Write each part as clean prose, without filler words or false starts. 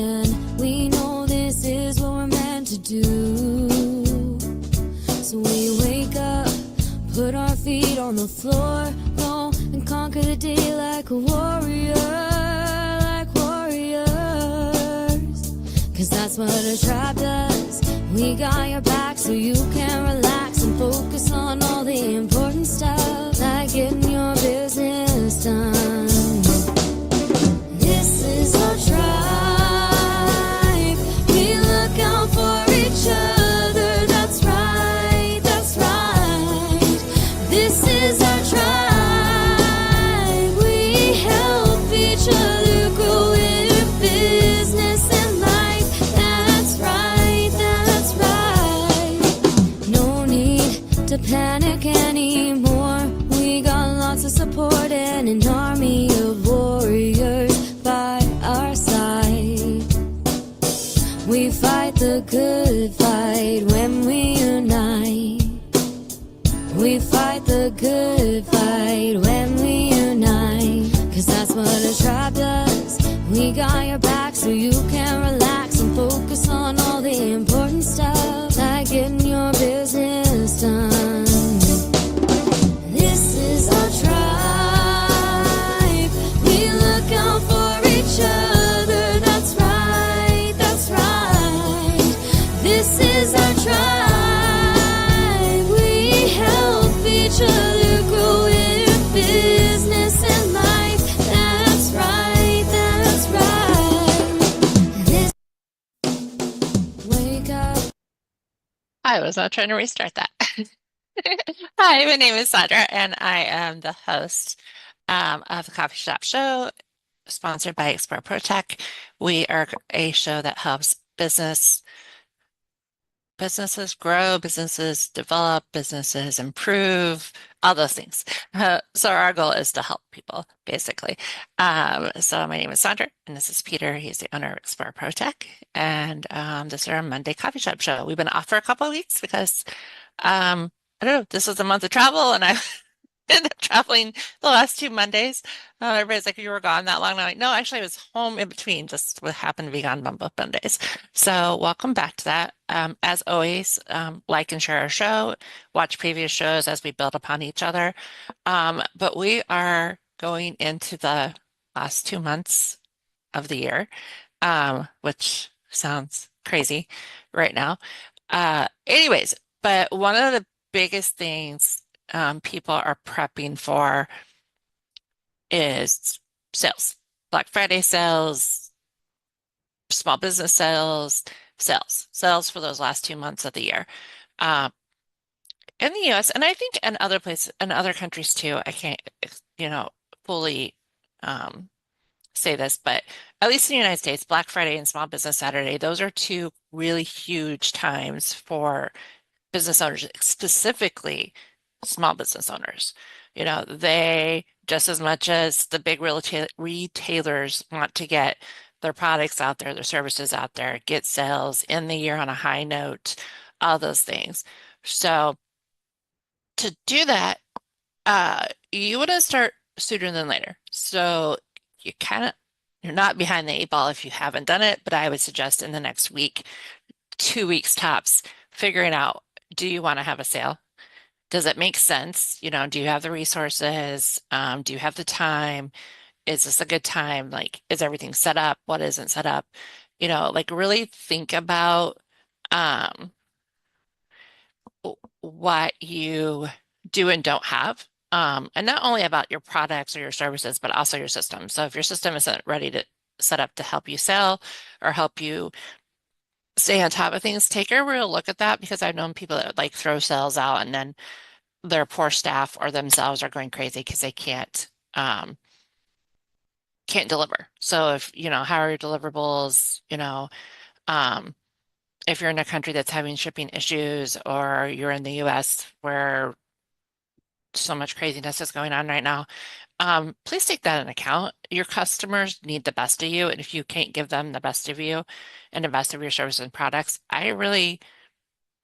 and we know this is what we're meant to do. So we wake up, put our feet on the floor, go and conquer the day like a warrior, like warriors. 'Cause that's what a tribe does. We got your back so you can relax and focus on all the important stuff, like getting your business done. This is our tribe. We look out for each other. That's right, that's right. This is our tribe. We help each other grow in business and life. That's right, that's right. No need to panic anymore. We got lots of support and an army of warriors by our side. We fight the good fight when we unite. We fight the good fight when we unite. 'Cause that's what a tribe does. We got your back so you can relax and focus on all the important stuff, like getting your business done. This is our tribe. We look out for each other. That's right, that's right. This is our tribe. We help each other grow in business and life. That's right, that's right. This wake up. I was not trying to restart that. Hi, my name is Sondra, and I am the host of the Coffee Shop Show, sponsored by ProTech. We are a show that helps businesses grow, businesses develop, businesses improve, all those things. So our goal is to help people, basically. So my name is Sondra, and this is Peter. He's the owner of ProTech, and this is our Monday Coffee Shop Show. We've been off for a couple of weeks because I don't know, this was a month of travel, and I've been traveling the last 2 Mondays. Everybody's like, you were gone that long? And I'm like, no, actually, I was home in between, just what happened to be gone on both Mondays. So welcome back to that. As always, like and share our show, watch previous shows as we build upon each other. But we are going into the last 2 months of the year, which sounds crazy right now. Anyways, but one of the biggest things people are prepping for is sales, Black Friday sales, small business sales for those last 2 months of the year. In the US, and I think in other places, in other countries too, I can't, fully say this, but at least in the United States, Black Friday and Small Business Saturday, those are two really huge times for business owners, specifically small business owners. They, just as much as the big retailers want to get their products out there, their services out there, get sales in the year on a high note, all those things. So to do that, you want to start sooner than later. So you're not behind the 8 ball if you haven't done it, but I would suggest in the next week, 2 weeks tops, figuring out, do you want to have a sale? Does it make sense? Do you have the resources? Do you have the time? Is this a good time? Like, is everything set up? What isn't set up? Really think about what you do and don't have. And not only about your products or your services, but also your system. So if your system isn't ready to set up to help you sell or help you stay on top of things, take a real look at that, because I've known people that like throw sales out and then their poor staff or themselves are going crazy because they can't deliver. So if, how are your deliverables, if you're in a country that's having shipping issues, or you're in the US where so much craziness is going on right now, please take that into account. Your customers need the best of you, and if you can't give them the best of you and the best of your services and products, I really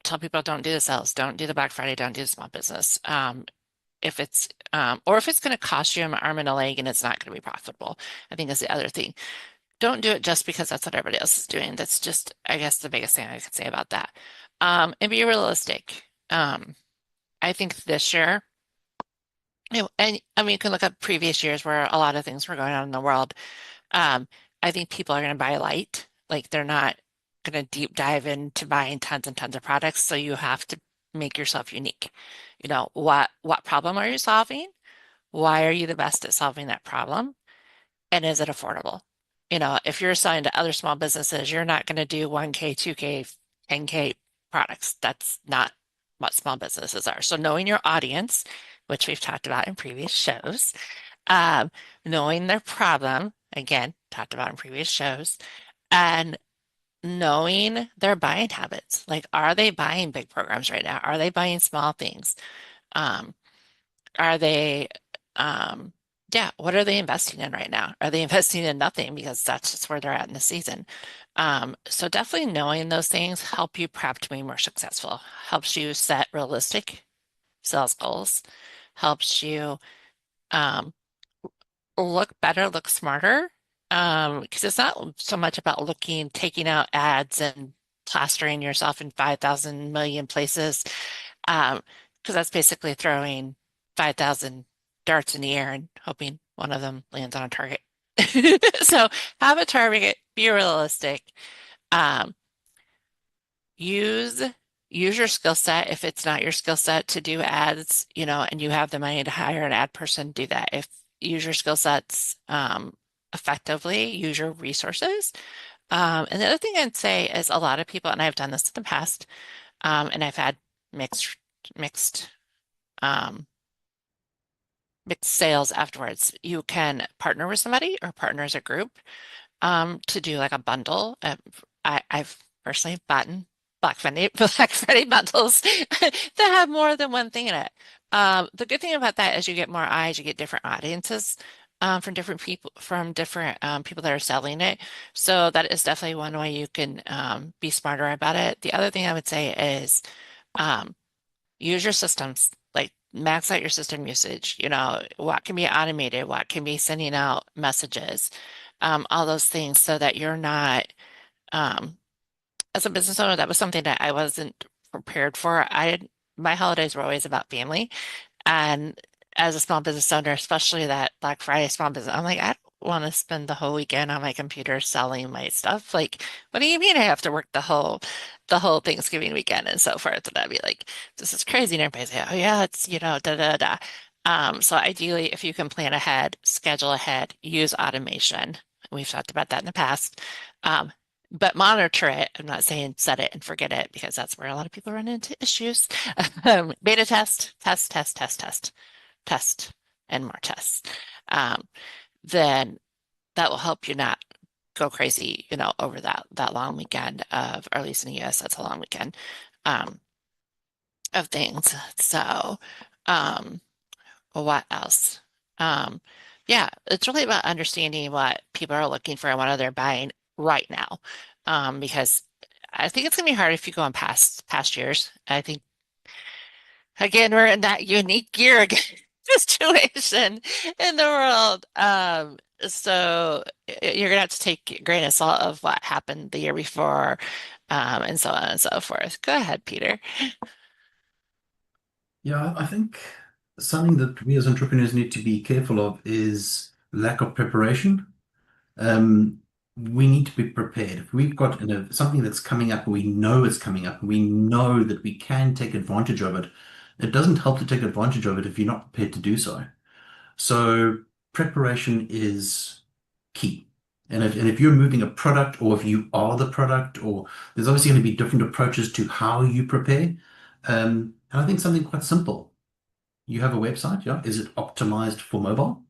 tell people, don't do the sales, don't do the Black Friday, don't do the small business. If it's going to cost you an arm and a leg and it's not going to be profitable, I think that's the other thing. don't do it just because that's what everybody else is doing. That's just, I guess, the biggest thing I could say about that. And be realistic. I think this year, and I mean, you can look at previous years where a lot of things were going on in the world. Um, I think people are going to buy light. Like they're not going to deep dive into buying tons and tons of products. So you have to make yourself unique. What problem are you solving? Why are you the best at solving that problem? And is it affordable? If you're selling to other small businesses, you're not going to do 1K, 2K, 10K products. That's not what small businesses are. So knowing your audience, which we've talked about in previous shows, um, knowing their problem, again, talked about in previous shows, and knowing their buying habits. Like, are they buying big programs right now? Are they buying small things? Um, are they, um, yeah, what are they investing in right now? Are they investing in nothing because that's just where they're at in the season? So definitely knowing those things help you prep to be more successful, helps you set realistic sales goals, helps you um, look better, look smarter. Because it's not so much about taking out ads and plastering yourself in 5,000 million places. Because that's basically throwing 5,000 darts in the air and hoping one of them lands on a target. So have a target, be realistic. Um, use use your skill set. If it's not your skill set to do ads, and you have the money to hire an ad person, do that. If use your skill sets effectively, use your resources. And the other thing I'd say is a lot of people, and I've done this in the past, and I've had mixed mixed um, mixed sales afterwards. You can partner with somebody or partner as a group to do like a bundle. I've personally bought Black Friday, Black Friday bundles that have more than one thing in it. The good thing about that is you get more eyes, you get different audiences from different people that are selling it. So that is definitely one way you can be smarter about it. The other thing I would say is um, use your systems, like max out your system usage. What can be automated, what can be sending out messages, all those things so that you're not, um, as a business owner, that was something that I wasn't prepared for. My holidays were always about family. And as a small business owner, especially that Black Friday small business, I'm like, I don't want to spend the whole weekend on my computer selling my stuff. Like, what do you mean I have to work the whole Thanksgiving weekend and so forth? And I'd be like, this is crazy. And everybody's like, oh yeah, it's, da da da. So ideally, if you can plan ahead, schedule ahead, use automation. We've talked about that in the past. Um, but monitor it. I'm not saying set it and forget it because that's where a lot of people run into issues. Beta test, and more tests. Um, then that will help you not go crazy, over that long weekend or at least in the US, that's a long weekend um, of things. So, um, what else? Um, yeah, it's really about understanding what people are looking for and what they're buying right now. Because I think it's gonna be hard if you go on past years. I think again, we're in that unique year again situation in the world. So you're gonna have to take a grain of salt of what happened the year before, and so on and so forth. Go ahead, Peter. Yeah, I think something that we as entrepreneurs need to be careful of is lack of preparation. Um, we need to be prepared. If we've got something that's coming up, we know it's coming up, we know that we can take advantage of it. It doesn't help to take advantage of it if you're not prepared to do so. So preparation is key. And if you're moving a product, or if you are the product, or there's obviously going to be different approaches to how you prepare. And I think something quite simple. You have a website, yeah? Is it optimized for mobile?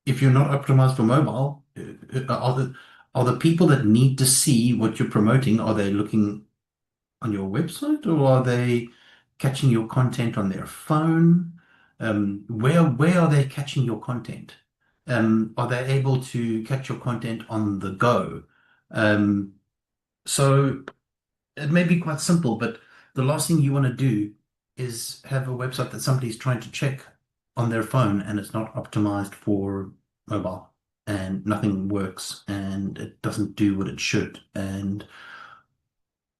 If you're not optimized for mobile, are the people that need to see what you're promoting, are they looking on your website, or are they catching your content on their phone? Where are they catching your content? Are they able to catch your content on the go? Um, so it may be quite simple, but the last thing you want to do is have a website that somebody's trying to check on their phone and it's not optimized for mobile. and nothing works and it doesn't do what it should, and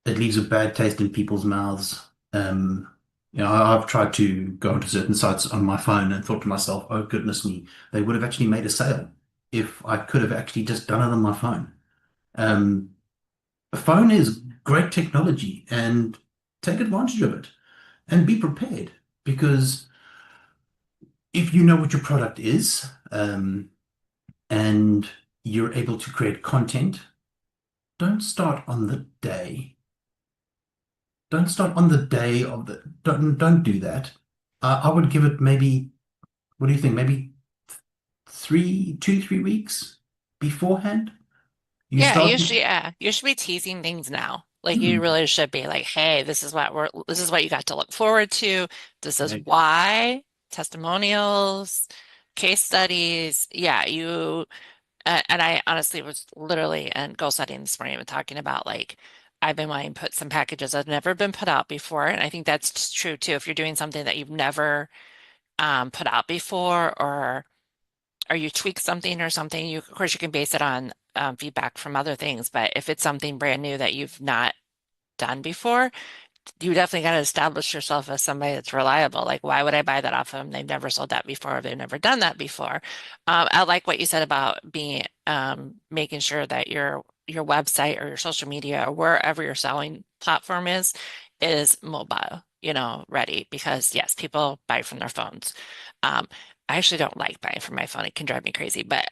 it leaves a bad taste in people's mouths. I've tried to go onto certain sites on my phone and thought to myself, oh goodness me, they would have actually made a sale if I could have actually just done it on my phone. Um, a phone is great technology and take advantage of it and be prepared, because if you know what your product is, and you're able to create content, don't start on the day. Don't start on the day of the, don't do that. I would give it maybe, what do you think? Maybe 3 weeks beforehand. You Yeah, start. you should be teasing things now. Like you Hmm, really should be like, hey, this is what you got to look forward to. This is right. why. Testimonials, case studies. Yeah, and I honestly was literally in goal setting this morning and talking about like I've been wanting to put some packages that have never been put out before. And I think that's true too. If you're doing something that you've never put out before, or you tweak something or something, of course you can base it on feedback from other things. But if it's something brand new that you've not done before, you definitely got to establish yourself as somebody that's reliable. Like, why would I buy that off of them? They've never sold that before. They've never done that before. I like what you said about being making sure that your website or your social media or wherever your selling platform is mobile, ready. Because yes, people buy from their phones. I actually don't like buying from my phone. It can drive me crazy, but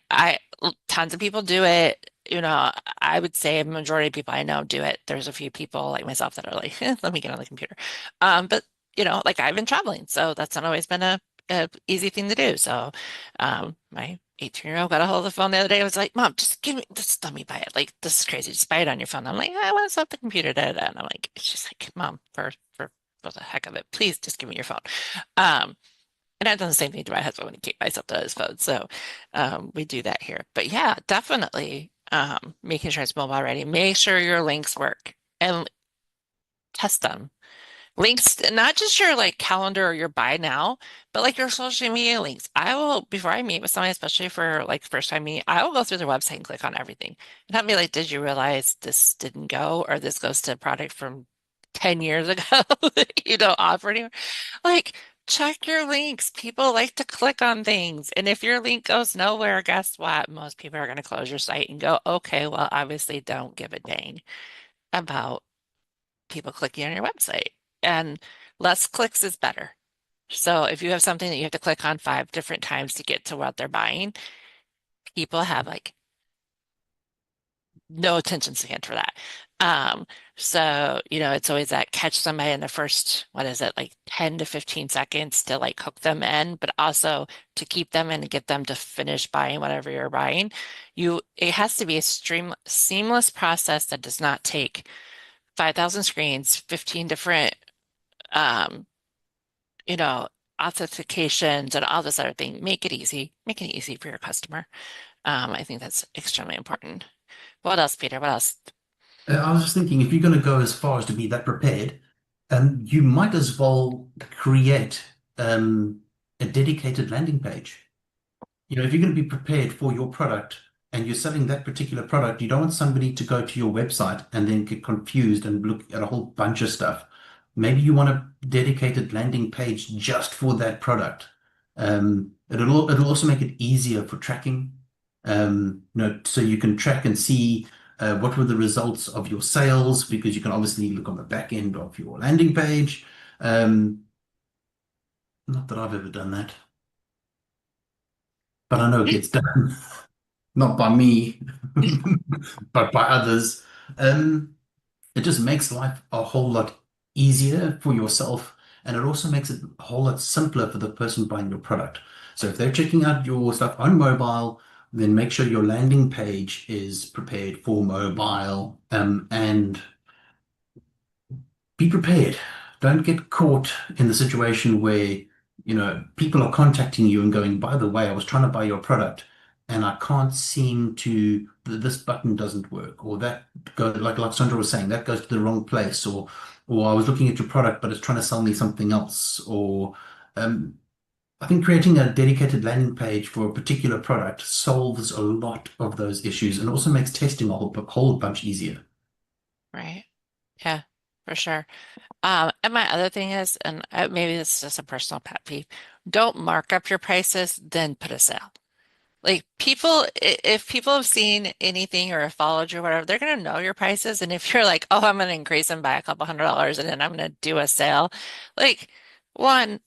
tons of people do it. I would say a majority of people I know do it. There's a few people like myself that are like, let me get on the computer. But like I've been traveling, so that's not always been a easy thing to do. So, my 18-year-old got a hold of the phone the other day. I was like, Mom, just let me buy it. Like, this is crazy. Just buy it on your phone. I'm like, I want to set up the computer. Da, da, da. And I'm like, she's like, Mom, for the heck of it, please just give me your phone. Um, and I've done the same thing to my husband when he can't buy something on his phone. So we do that here. But yeah, definitely making sure it's mobile ready. Make sure your links work and test them. Links, not just your like calendar or your buy now, but like your social media links. I will, before I meet with somebody, especially for like first time meet, I will go through their website and click on everything. And not be like, did you realize this didn't go or this goes to a product from 10 years ago that you don't offer anymore? Like, check your links. People like to click on things. And if your link goes nowhere, guess what? Most people are going to close your site and go, okay, well, obviously don't give a dang about people clicking on your website. And less clicks is better. So if you have something that you have to click on 5 different times to get to what they're buying, people have like no attention span for that. So, it's always that catch somebody in the first, what is it, like 10 to 15 seconds to like hook them in, but also to keep them and get them to finish buying whatever you're buying. It has to be a seamless process that does not take 5,000 screens, 15 different, um, you know, authentications and all this other thing. Make it easy. Make it easy for your customer. I think that's extremely important. What else, Peter? What else? I was just thinking, if you're going to go as far as to be that prepared, you might as well create a dedicated landing page. If you're going to be prepared for your product and you're selling that particular product, you don't want somebody to go to your website and then get confused and look at a whole bunch of stuff. Maybe you want a dedicated landing page just for that product. It'll also make it easier for tracking. So you can track and see what were the results of your sales, because you can obviously look on the back end of your landing page. Not that I've ever done that, but I know it gets done. Not by me, but by others. Um, it just makes life a whole lot easier for yourself, and it also makes it a whole lot simpler for the person buying your product. So if they're checking out your stuff on mobile, then make sure your landing page is prepared for mobile, and be prepared. Don't get caught in the situation where, people are contacting you and going, by the way, I was trying to buy your product and I can't seem to, this button doesn't work, or that go like Sondra was saying, that goes to the wrong place, or I was looking at your product, but it's trying to sell me something else, or um, I think creating a dedicated landing page for a particular product solves a lot of those issues and also makes testing a whole bunch easier. Right. Yeah, for sure. And my other thing is, and maybe this is just a personal pet peeve, don't mark up your prices, then put a sale. Like people, if people have seen anything or have followed you or whatever, they're going to know your prices. And if you're like, oh, I'm going to increase them by a couple $100 and then I'm going to do a sale, like one,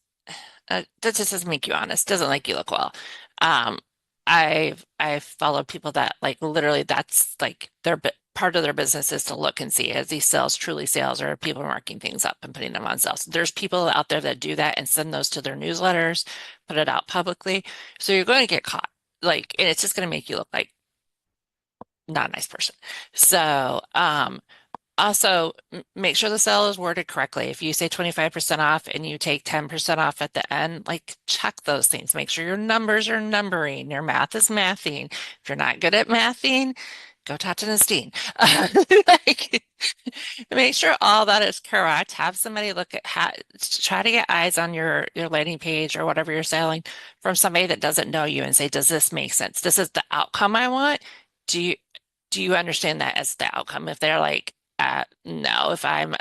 that just doesn't make you honest, doesn't make you look well. Um, I've followed people that like literally that's like their part of their business is to look and see as these sales truly sales or are people marking things up and putting them on sales. There's people out there that do that and send those to their newsletters, put it out publicly. So you're going to get caught. Like, and it's just going to make you look like not a nice person. So, also, make sure the sale is worded correctly. If you say 25% off and you take 10% off at the end, like check those things. Make sure your numbers are numbering, your math is mathing. If you're not good at mathing, go talk to Nastine. Like, make sure all that is correct. Have somebody look at try to get eyes on your landing page or whatever you're selling from somebody that doesn't know you and say, does this make sense? This is the outcome I want. Do you do you understand that as the outcome? If they're like, no, if I'm,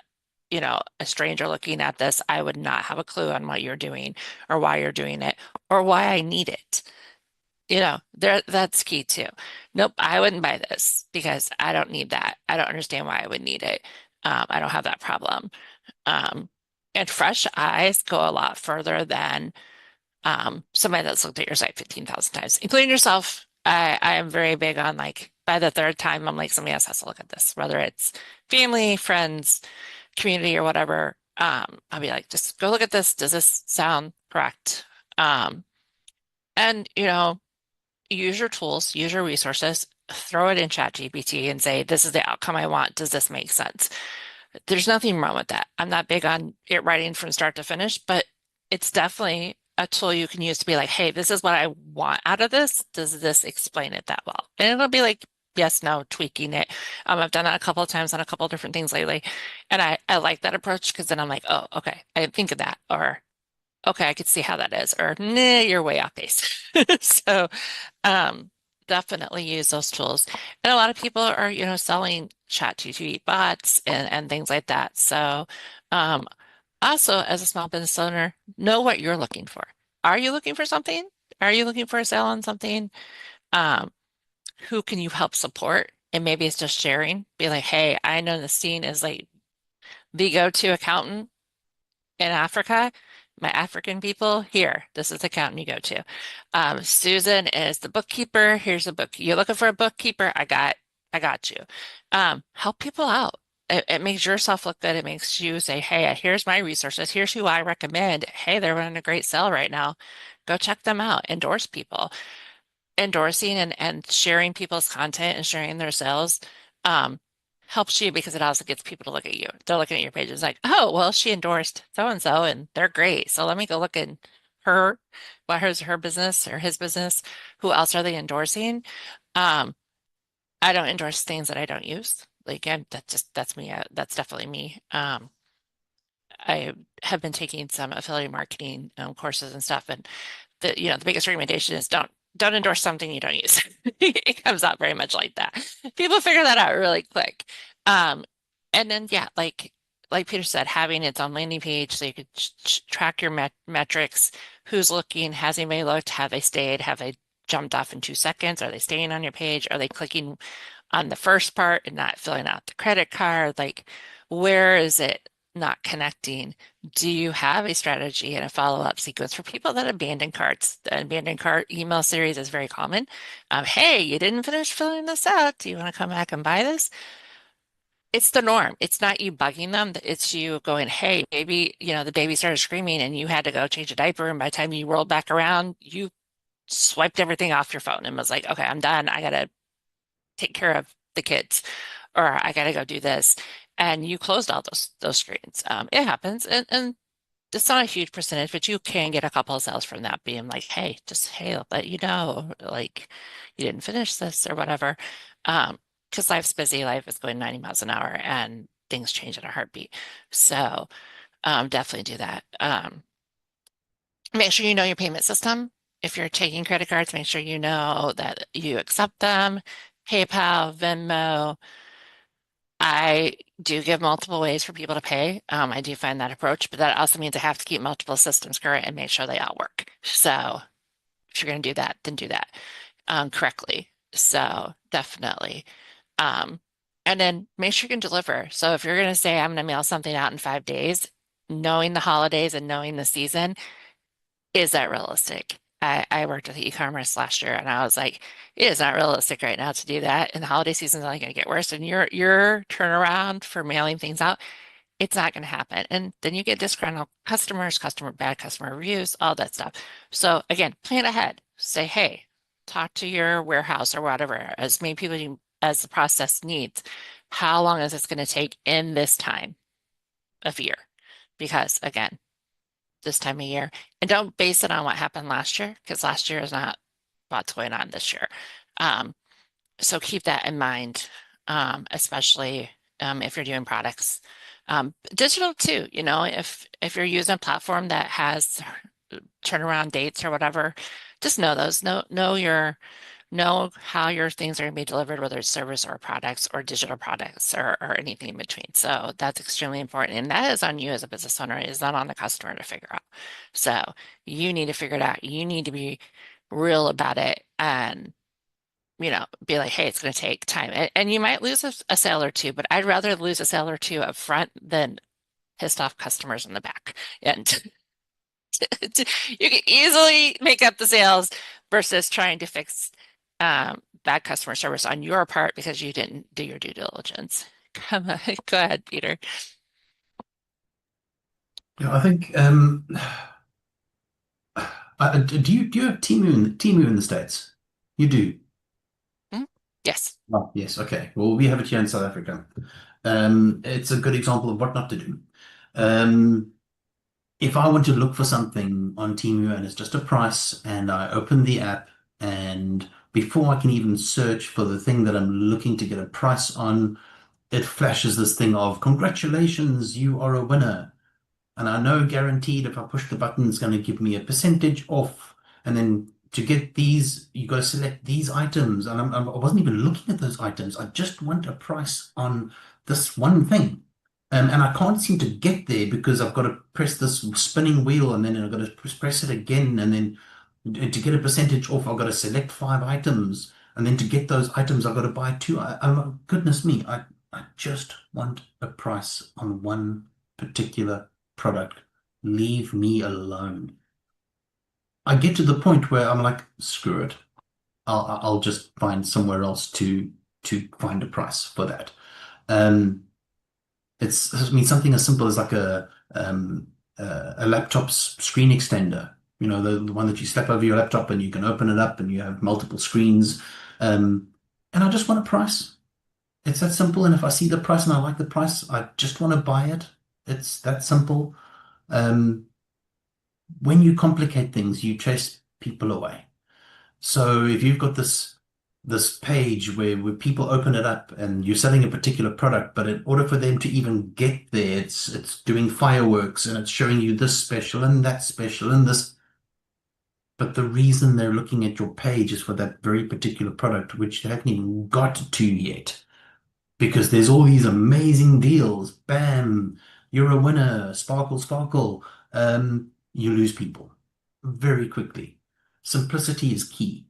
a stranger looking at this, I would not have a clue on what you're doing or why you're doing it or why I need it. That's key too. Nope, I wouldn't buy this because I don't need that. I don't understand why I would need it. I don't have that problem. Um, and fresh eyes go a lot further than somebody that's looked at your site 15,000 times, including yourself. I am very big on like by the third time, I'm like, somebody else has to look at this, whether it's family, friends, community, or whatever. I'll be like, just go look at this. Does this sound correct? And use your tools, use your resources, throw it in ChatGPT and say, this is the outcome I want. Does this make sense? There's nothing wrong with that. I'm not big on it writing from start to finish, but it's definitely a tool you can use to be like, hey, this is what I want out of this. Does this explain it that well? And it'll be like, yes, no, tweaking it. I've done that a couple of times on a couple of different things lately. And I like that approach because then I'm like, oh, okay, I didn't think of that. Or, okay, I could see how that is. Or, nah, you're way off base. So, um, definitely use those tools. And a lot of people are, selling ChatGPT bots and things like that. So, um, also as a small business owner, know what you're looking for. Are you looking for something? Are you looking for a sale on something? Um, who can you help support? And maybe it's just sharing. Be like, hey, I know the scene is like the go-to accountant in Africa, my African people, here, this is the accountant you go to. Susan is the bookkeeper. Here's a book. You're looking for a bookkeeper. I got you. Help people out. It makes yourself look good. It makes you say, hey, here's my resources. Here's who I recommend. Hey, they're running a great sale right now. Go check them out. Endorse people. Endorsing and sharing people's content and sharing their sales. Um, helps you because it also gets people to look at you. They're looking at your page. It's like, oh, well, she endorsed so and so, and they're great. So let me go look at her, what her business or his business. Who else are they endorsing? Um, I don't endorse things that I don't use. Like, that's me. That's definitely me. I have been taking some affiliate marketing courses and stuff, and the biggest recommendation is don't endorse something you don't use. It comes out very much like that. People figure that out really quick. Um, and then yeah, like Peter said, having its own landing page so you could track your metrics. Who's looking? Has anybody looked? Have they stayed? Have they jumped off in 2 seconds? Are they staying on your page? Are they clicking on the first part and not filling out the credit card? Like, where is it not connecting? Do you have a strategy and a follow-up sequence for people that abandon carts? The abandoned cart email series is very common. Hey, you didn't finish filling this out. Do you want to come back and buy this? It's the norm. It's not you bugging them. It's you going, hey, maybe, the baby started screaming and you had to go change a diaper. And by the time you rolled back around, you swiped everything off your phone and was like, okay, I'm done. I got to take care of the kids, or I got to go do this. And you closed all those screens. It happens. And it's not a huge percentage, but you can get a couple of sales from that being like, hey, I'll let you know, like you didn't finish this or whatever. Because life's busy, life is going 90 miles an hour and things change in a heartbeat. So definitely do that. Make sure you know your payment system. If you're taking credit cards, make sure you know that you accept them. PayPal, Venmo. I do give multiple ways for people to pay. I do find that approach, but that also means I have to keep multiple systems current and make sure they all work. So if you're going to do that, then do that correctly. So definitely. Um, and then make sure you can deliver. So if you're going to say, I'm going to mail something out in 5 days, knowing the holidays and knowing the season, is that realistic? I worked with e-commerce last year and I was like, it is not realistic right now to do that. And the holiday season is only going to get worse. And your turnaround for mailing things out, it's not going to happen. And then you get disgruntled customers, bad customer reviews, all that stuff. So again, plan ahead. Say, hey, talk to your warehouse or whatever, as many people as the process needs. How long is this going to take in this time of year? Because again, this time of year, and don't base it on what happened last year, because last year is not what's going on this year. So keep that in mind, especially if you're doing products. Digital too, if you're using a platform that has turnaround dates or whatever, just know those. Know how your things are going to be delivered, whether it's service or products or digital products or anything in between. So that's extremely important. And that is on you as a business owner. It is not on the customer to figure out. So you need to figure it out. You need to be real about it and, be like, hey, it's going to take time. And you might lose a sale or two, but I'd rather lose a sale or two up front than pissed off customers in the back. And you can easily make up the sales versus trying to fix bad customer service on your part because you didn't do your due diligence. Come on, go ahead, Peter. Yeah, I think do you have Temu in the States? You do. Yes. Oh, yes. Okay. Well, we have it here in South Africa. It's a good example of what not to do. If I want to look for something on Temu and it's just a price, and I open the app, and before I can even search for the thing that I'm looking to get a price on, it flashes this thing of congratulations, you are a winner. And I know guaranteed if I push the button, it's going to give me a percentage off. And then to get these, you got to select these items. And I wasn't even looking at those items. I just want a price on this one thing. And I can't seem to get there because I've got to press this spinning wheel, and then I've got to press it again. And then to get a percentage off, I've got to select 5 items. And then to get those items, I've got to buy 2. Goodness me, I just want a price on one particular product. Leave me alone. I get to the point where I'm like, screw it. I'll just find somewhere else to find a price for that. I mean, something as simple as like a laptop's screen extender. The one that you slap over your laptop and you can open it up and you have multiple screens. And I just want a price. It's that simple. And if I see the price and I like the price, I just want to buy it. It's that simple. When you complicate things, you chase people away. So if you've got this page where people open it up and you're selling a particular product, but in order for them to even get there, it's doing fireworks and it's showing you this special and that special and this. But the reason they're looking at your page is for that very particular product, which they haven't even got to yet. Because there's all these amazing deals. Bam, you're a winner. Sparkle, sparkle. You lose people very quickly. Simplicity is key.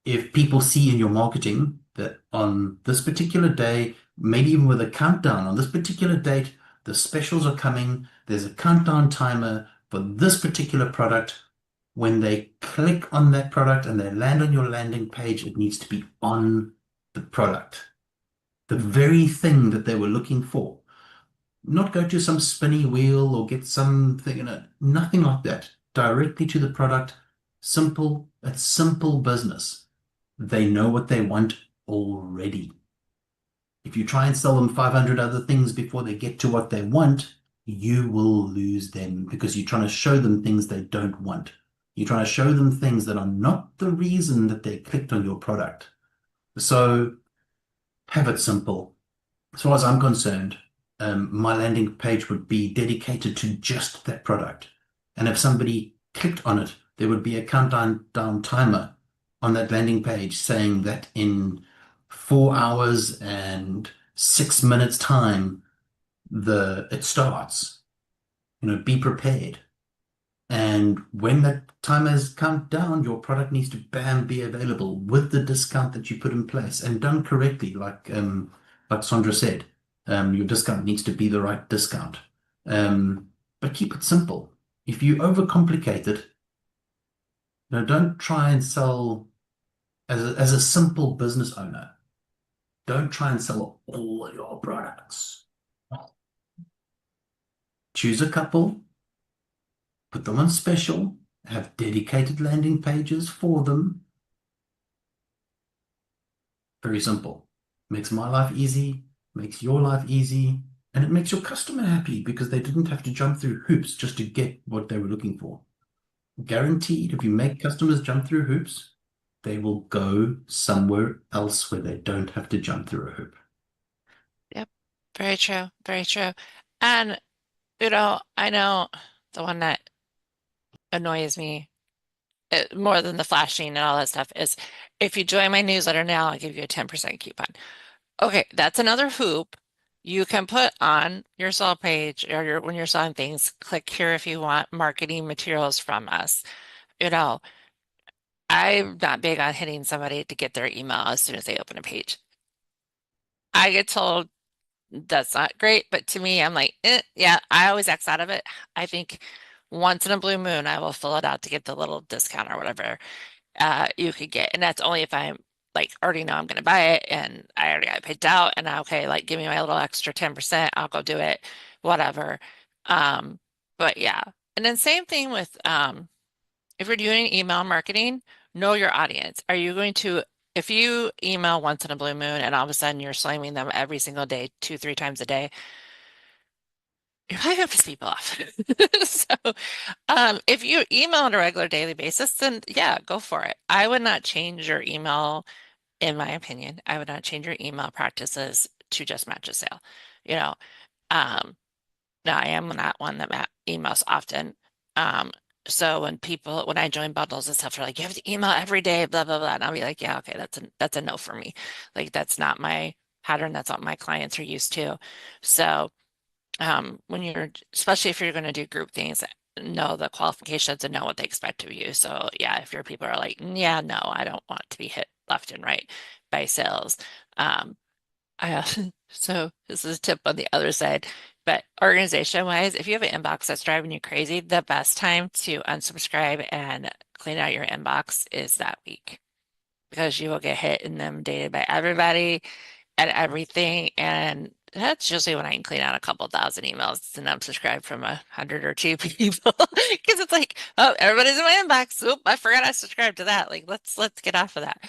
If people see in your marketing that on this particular day, maybe even with a countdown, on this particular date, the specials are coming, there's a countdown timer for this particular product. When they click on that product and they land on your landing page, it needs to be on the product. The very thing that they were looking for. Not go to some spinny wheel or get something, nothing like that. Directly to the product. Simple. It's simple business. They know what they want already. If you try and sell them 500 other things before they get to what they want, you will lose them because you're trying to show them things they don't want. You're trying to show them things that are not the reason that they clicked on your product. So have it simple. As far as I'm concerned, my landing page would be dedicated to just that product. And if somebody clicked on it, there would be a countdown timer on that landing page saying that in 4 hours and 6 minutes time, it starts. Be prepared. And when that timer's count down, your product needs to be available with the discount that you put in place and done correctly, like Sondra said. Your discount needs to be the right discount. But keep it simple. If you overcomplicate it, don't try and sell as a simple business owner. Don't try and sell all your products. Choose a couple, put them on special, have dedicated landing pages for them. Very simple. Makes my life easy, makes your life easy, and it makes your customer happy because they didn't have to jump through hoops just to get what they were looking for. Guaranteed, if you make customers jump through hoops, they will go somewhere else where they don't have to jump through a hoop. Yep. Very true. Very true. And, I know the one that annoys me more than the flashing and all that stuff is if you join my newsletter now, I'll give you a 10% coupon. Okay, that's another hoop you can put on your sell page or when you're selling things. Click here if you want marketing materials from us. I'm not big on hitting somebody to get their email as soon as they open a page. I get told that's not great, but to me, I'm like, yeah, I always X out of it. I think once in a blue moon, I will fill it out to get the little discount or whatever you could get. And that's only if I'm like already know I'm going to buy it and I already got it picked out and okay, like give me my little extra 10%, I'll go do it, whatever. But yeah. And then same thing with if you're doing email marketing, know your audience. Are you going to, if you email once in a blue moon and all of a sudden you're slamming them every single day, 2-3 times a day, you're probably gonna piss people off. So if you email on a regular daily basis, then yeah, go for it. I would not change your email, in my opinion. I would not change your email practices to just match a sale. Um, now I am not one that emails often. So when I join bundles and stuff, they're like, you have to email every day, blah, blah, blah. And I'll be like, yeah, okay, that's a no for me. Like that's not my pattern. That's what my clients are used to. So especially if you're going to do group things, know the qualifications and know what they expect of you. So yeah, if your people are like, yeah, no, I don't want to be hit left and right by sales. So this is a tip on the other side, but organization wise, if you have an inbox that's driving you crazy, the best time to unsubscribe and clean out your inbox is that week because you will get hit inundated by everybody and everything. And that's usually when I can clean out a couple thousand emails and unsubscribe from 100 or 2 people because it's like, oh, everybody's in my inbox. Oop, I forgot I subscribed to that. Like, let's get off of that.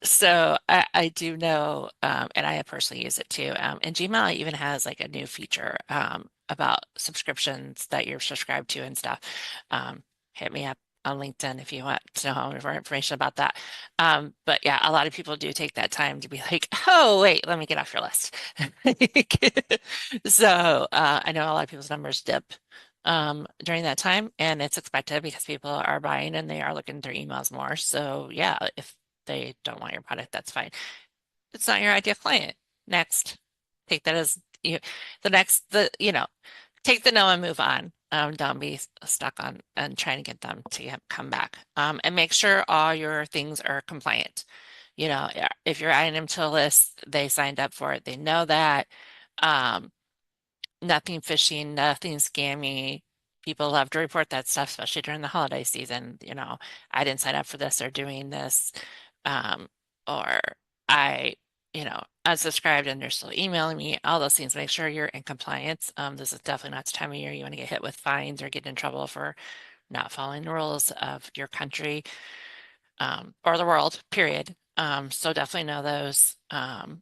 So I do know, and I personally use it too. And Gmail even has like a new feature about subscriptions that you're subscribed to and stuff. Hit me up on LinkedIn if you want to know more information about that. But yeah, a lot of people do take that time to be like, oh, wait, let me get off your list. So I know a lot of people's numbers dip during that time, and it's expected because people are buying and they are looking at their emails more. So yeah, if they don't want your product, that's fine. It's not your ideal client. Next, take that as take the no and move on. Don't be stuck on and trying to get them to come back. And make sure all your things are compliant. If you're adding them to a list, they signed up for it. They know that. Nothing phishing, nothing scammy. People love to report that stuff, especially during the holiday season. I didn't sign up for this or doing this. Or I, unsubscribed and they're still emailing me, all those things. Make sure you're in compliance. This is definitely not the time of year you want to get hit with fines or get in trouble for not following the rules of your country or the world, period. So definitely know those and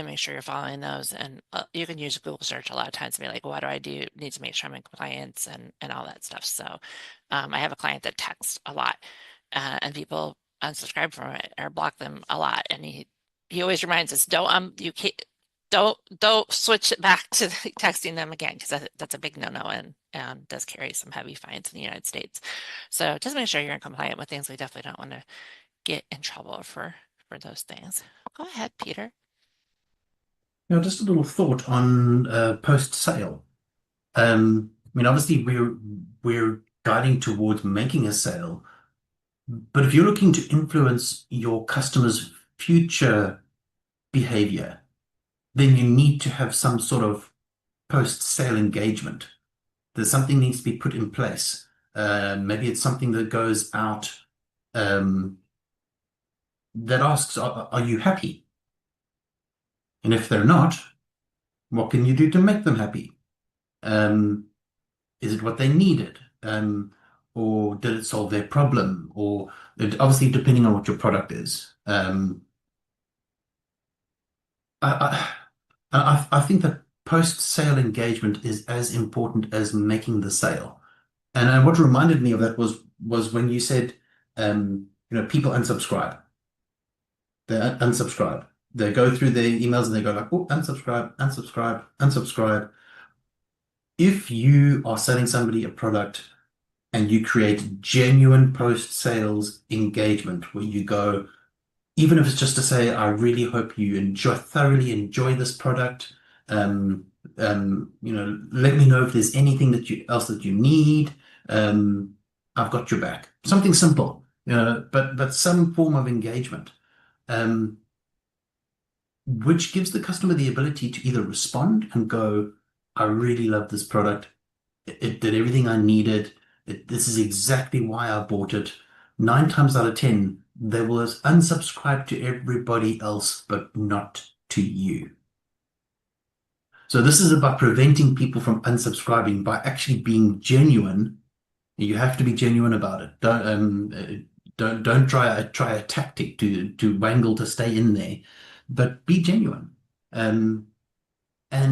make sure you're following those. And you can use Google search a lot of times to be like, what do I do? Need to make sure I'm in compliance and all that stuff. So I have a client that texts a lot and people unsubscribe from it or block them a lot. And he always reminds us, you can't, don't switch it back to texting them again, because that's a big no-no and does carry some heavy fines in the United States. So just make sure you're in compliant with things. We definitely don't want to get in trouble for those things. Go ahead, Peter. Just a little thought on post sale. I mean, obviously we're guiding towards making a sale, but if you're looking to influence your customers' future behavior, then you need to have some sort of post-sale engagement. There's something needs to be put in place. Maybe it's something that goes out that asks, are you happy? And if they're not, what can you do to make them happy? Is it what they needed? Or did it solve their problem? Or obviously, depending on what your product is. I, I think that post-sale engagement is as important as making the sale. And what reminded me of that was when you said, people unsubscribe. They unsubscribe. They go through their emails and they go like, oh, unsubscribe, unsubscribe, unsubscribe. If you are selling somebody a product and you create genuine post-sales engagement where you go, even if it's just to say, I really hope you thoroughly enjoy this product. Let me know if there's anything else that you need. I've got your back. Something simple, but some form of engagement, which gives the customer the ability to either respond and go, I really love this product. It did everything I needed. This is exactly why I bought it. 9 times out of 10, they will unsubscribe to everybody else, but not to you. So this is about preventing people from unsubscribing by actually being genuine. You have to be genuine about it. Don't try a tactic to wangle to stay in there, but be genuine. And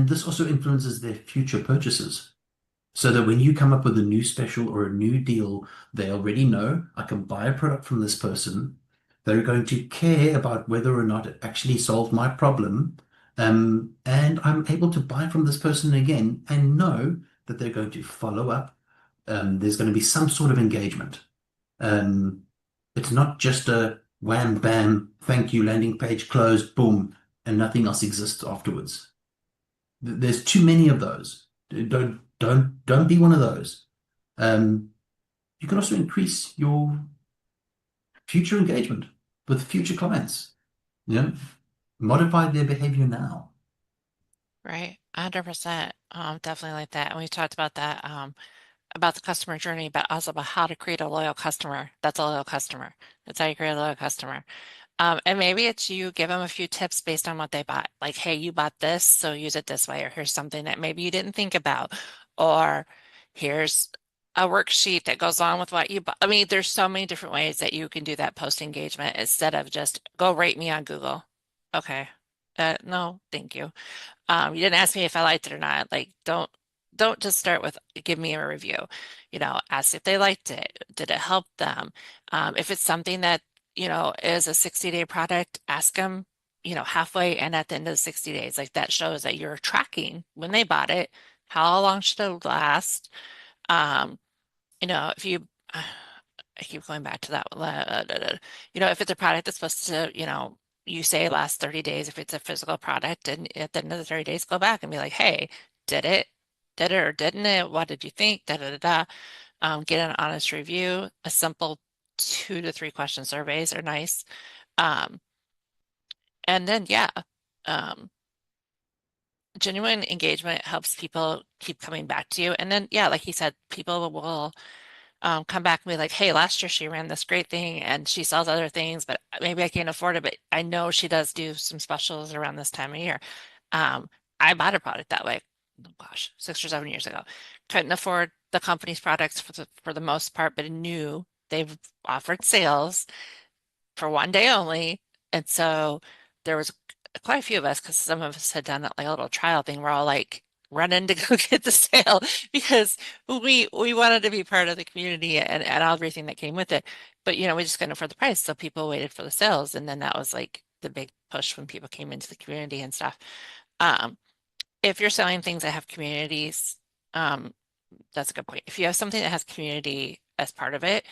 this also influences their future purchases. So that when you come up with a new special or a new deal, they already know I can buy a product from this person. They're going to care about whether or not it actually solved my problem. And I'm able to buy from this person again and know that they're going to follow up. There's going to be some sort of engagement. It's not just a wham, bam, thank you, landing page closed, boom, and nothing else exists afterwards. There's too many of those. Don't be one of those. You can also increase your future engagement with future clients. Modify their behavior now. Right, 100%. Definitely like that. And we talked about that, about the customer journey, but also about how to create a loyal customer. That's a loyal customer. That's how you create a loyal customer. And maybe it's you give them a few tips based on what they bought. Like, hey, you bought this, so use it this way. Or here's something that maybe you didn't think about. Or here's a worksheet that goes on with what you bought. I mean, there's so many different ways that you can do that post engagement instead of just go rate me on Google. Okay. No, thank you. You didn't ask me if I liked it or not. Like, don't just start with give me a review. Ask if they liked it. Did it help them? If it's something that is a 60-day product, ask them, halfway and at the end of the 60 days. Like, that shows that you're tracking when they bought it, how long should it last? If you I keep going back to that. If it's a product that's supposed to, you say last 30 days, if it's a physical product, and at the end of the 30 days, go back and be like, hey, did it or didn't it? What did you think? Da da da da. Get an honest review. A simple 2 to 3 question surveys are nice. And then, yeah, genuine engagement helps people keep coming back to you. And then, yeah, like he said, people will come back and be like, hey, last year she ran this great thing and she sells other things, but maybe I can't afford it, but I know she does do some specials around this time of year. I bought a product that way, oh gosh, 6 or 7 years ago. Couldn't afford the company's products for the most part, but I knew they've offered sales for one day only. And so there was quite a few of us, because some of us had done like a little trial thing. We're all like running to go get the sale because we wanted to be part of the community and everything that came with it. But we just couldn't afford the price, so people waited for the sales, and then that was like the big push when people came into the community and stuff. If you're selling things that have communities, that's a good point. If you have something that has community as part of it,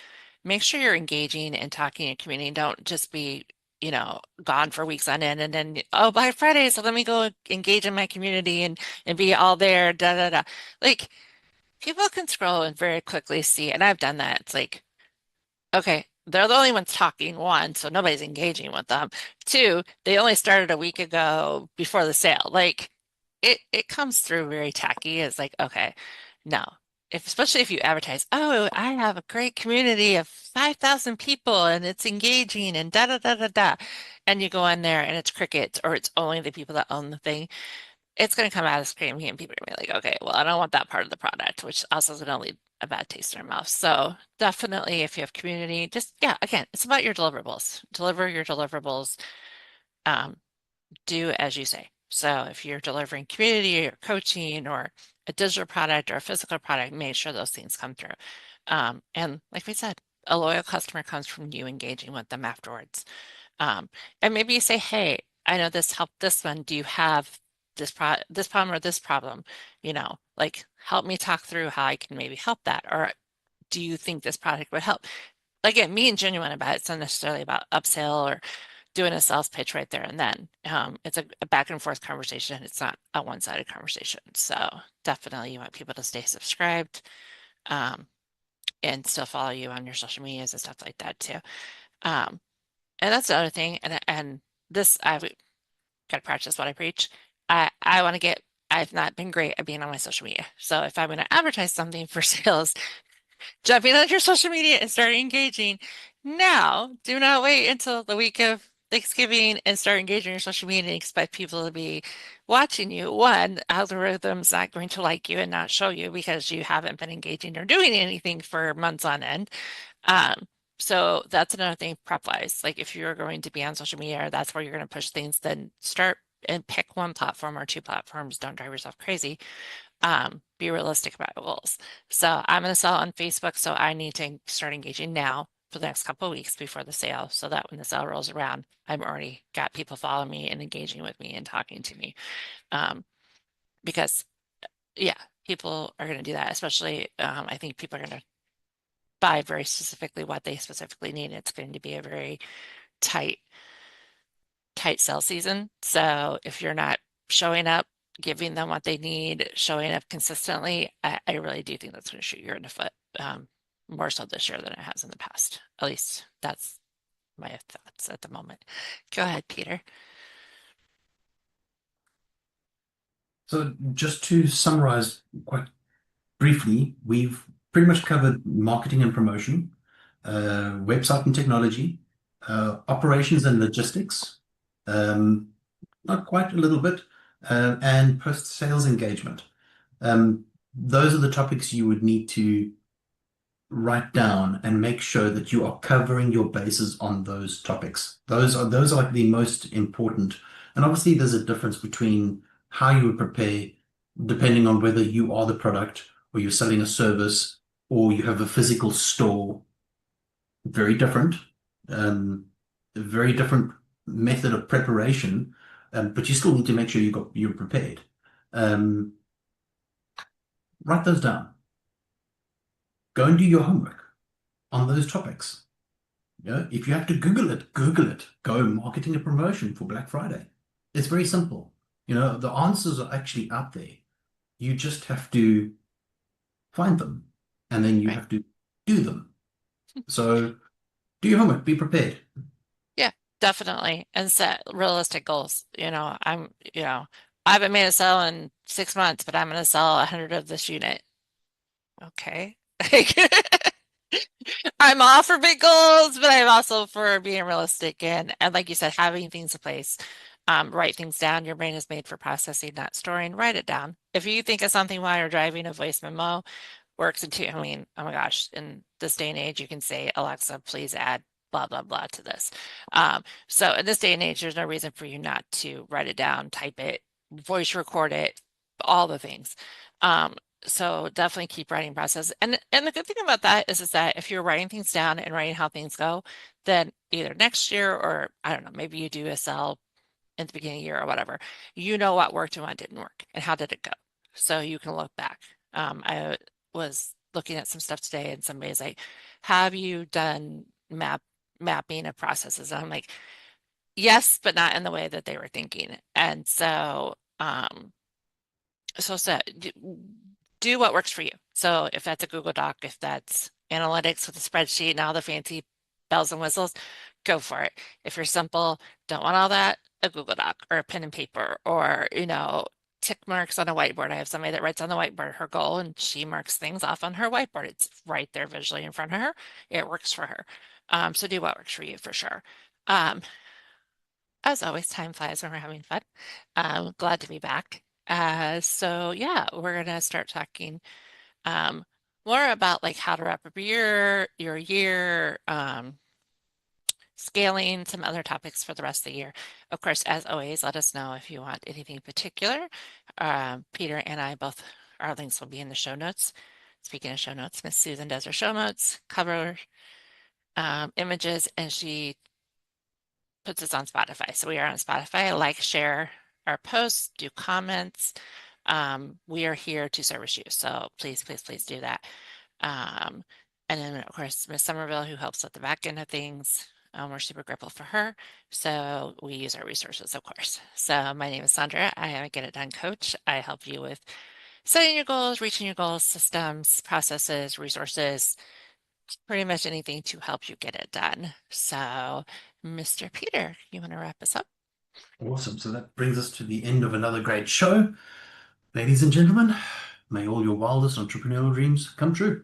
make sure you're engaging and talking in community. Don't just be, gone for weeks on end and then, oh, by Friday, so let me go engage in my community and be all there, da da da. Like people can scroll and very quickly see, and I've done that. It's like, okay, they're the only ones talking, one, so nobody's engaging with them. Two, they only started a week ago before the sale. Like it comes through very tacky. It's like, okay, no. Especially if you advertise, oh, I have a great community of 5,000 people and it's engaging and da da da da da. And you go in there and it's crickets or it's only the people that own the thing. It's going to come out as screaming and people are going to be like, okay, well, I don't want that part of the product, which also is going to leave a bad taste in our mouth. So definitely if you have community, just, yeah, again, it's about your deliverables. Deliver your deliverables. Do as you say. So if you're delivering community or coaching or a digital product or a physical product, make sure those things come through. And like we said, a loyal customer comes from you engaging with them afterwards. And maybe you say, hey, I know this helped this one. Do you have this problem or this problem? Like help me talk through how I can maybe help that. Or do you think this product would help? Again, being genuine about it. It's not necessarily about upsell or doing a sales pitch right there and then. It's a back and forth conversation. It's not a one-sided conversation. So definitely you want people to stay subscribed and still follow you on your social medias and stuff like that too. And that's the other thing. And this, I've got to practice what I preach. I want to get, I've not been great at being on my social media. So if I'm going to advertise something for sales, jumping on your social media and start engaging now. Do not wait until the week of Thanksgiving and start engaging your social media and expect people to be watching you. One, algorithm's not going to like you and not show you because you haven't been engaging or doing anything for months on end. So that's another thing prep wise. Like if you're going to be on social media, that's where you're going to push things, then start and pick one platform or two platforms. Don't drive yourself crazy. Be realistic about your goals. So I'm going to sell on Facebook, so I need to start engaging now for the next couple of weeks before the sale, so that when the sale rolls around, I've already got people following me and engaging with me and talking to me. Because yeah, people are going to do that, especially I think people are going to buy very specifically what they specifically need. It's going to be a very tight sale season. So if you're not showing up, giving them what they need, showing up consistently, I really do think that's going to shoot you in the foot, more so this year than it has in the past. At least that's my thoughts at the moment. Go ahead, Peter. So just to summarize quite briefly, we've pretty much covered marketing and promotion, website and technology, operations and logistics, not quite a little bit, and post-sales engagement. Those are the topics you would need to write down and make sure that you are covering your bases on those topics. Those are like the most important. And obviously there's a difference between how you would prepare depending on whether you are the product or you're selling a service or you have a physical store. Very different. Very different method of preparation, but you still need to make sure you're prepared. Write those down. Go and do your homework on those topics. If you have to Google it, Google it. Go marketing and promotion for Black Friday. It's very simple. The answers are actually out there. You just have to find them, and then you have to do them. So do your homework, be prepared. Yeah, definitely. And set realistic goals. I haven't made a sale in 6 months, but I'm going to sell 100 of this unit. Okay. I'm all for big goals, but I'm also for being realistic and like you said, having things in place. Write things down. Your brain is made for processing, not storing. Write it down. If you think of something while you're driving, a voice memo works into, I mean, oh my gosh, in this day and age, you can say, Alexa, please add blah, blah, blah to this. So in this day and age, there's no reason for you not to write it down, type it, voice record it, all the things. So definitely keep writing process. And the good thing about that is that if you're writing things down and writing how things go, then either next year or I don't know, maybe you do a sell at the beginning of the year or whatever, you know what worked and what didn't work and how did it go. So you can look back. I was looking at some stuff today and somebody's like, have you done mapping of processes? And I'm like, yes, but not in the way that they were thinking. And so, do what works for you. So if that's a Google Doc, if that's analytics with a spreadsheet and all the fancy bells and whistles, go for it. If you're simple, don't want all that, a Google Doc or a pen and paper, or, tick marks on a whiteboard. I have somebody that writes on the whiteboard her goal and she marks things off on her whiteboard. It's right there visually in front of her. It works for her. So do what works for you for sure. As always, time flies when we're having fun. Glad to be back. So yeah, we're gonna start talking more about like how to wrap up your year, scaling, some other topics for the rest of the year. Of course, as always, let us know if you want anything particular. Peter and I both, our links will be in the show notes. Speaking of show notes, Miss Susan does her show notes, cover images, and she puts us on Spotify. So we are on Spotify. Like, share our posts, do comments. We are here to service you. So please, please, please do that. And then, of course, Miss Somerville, who helps with the back end of things. We're super grateful for her. So we use our resources, of course. So my name is Sondra. I am a Get It Done coach. I help you with setting your goals, reaching your goals, systems, processes, resources, pretty much anything to help you get it done. So, Mr. Peter, you want to wrap us up? Awesome. So that brings us to the end of another great show. Ladies and gentlemen, may all your wildest entrepreneurial dreams come true.